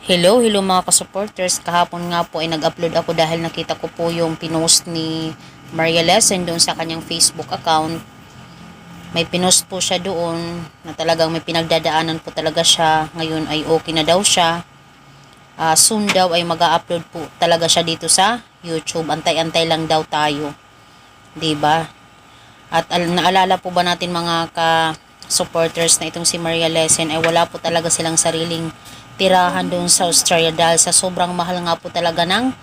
Hello mga ka-supporters. Kahapon nga po ay nag-upload ako dahil nakita ko po yung pinost ni Maria Lesson doon sa kanyang Facebook account. May pinost po siya doon na talagang may pinagdadaanan po talaga siya. Ngayon ay okay na daw siya. Soon daw ay mag-upload po talaga siya dito sa YouTube. Antay-antay lang daw tayo. 'Di ba? At naalala po ba natin mga ka-supporters na itong si Maria Lesson ay wala po talaga silang sariling tirahan doon sa Australia dahil sa sobrang mahal nga po talaga ng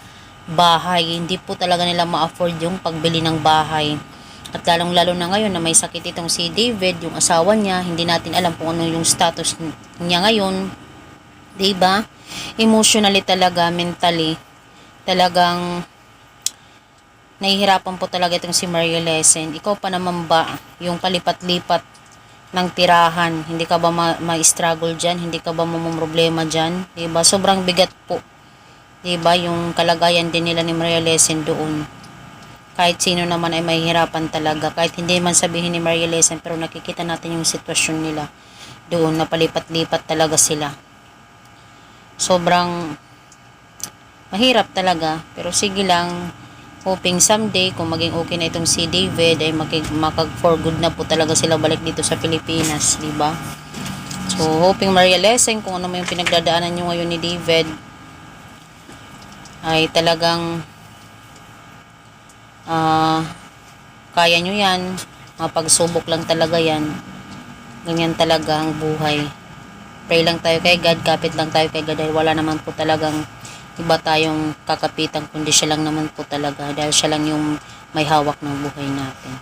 bahay. Hindi po talaga nila ma-afford yung pagbili ng bahay. At lalong lalo na ngayon na may sakit itong si David, yung asawa niya, hindi natin alam kung ano yung status niya ngayon. 'Di ba? Emotionally talaga, mentally, talagang nahihirapan po talaga itong si Maria Lesson. Ikaw pa naman ba, yung palipat-lipat ng tirahan, hindi ka ba ma-struggle dyan? Hindi ka ba problema dyan? Diba? Sobrang bigat po. Diba? Yung kalagayan din nila ni Maria Lesson doon. Kahit sino naman ay mahihirapan talaga. Kahit hindi man sabihin ni Maria Lesson, pero nakikita natin yung sitwasyon nila doon, na palipat-lipat talaga sila. Sobrang mahirap talaga. Pero sige lang, hoping someday kung maging okay na itong si David ay makag for good na po talaga sila balik dito sa Pilipinas, di ba? So hoping Maria Lesson, kung ano may pinagdadaanan nyo ngayon ni David ay talagang kaya nyo yan. Pagsubok lang talaga yan. Ganyan talaga ang buhay. Pray lang tayo kay God, kapit lang tayo kay God dahil wala naman po talagang iba tayong kakapitan kundi siya lang naman po talaga dahil siya lang yung may hawak ng buhay natin.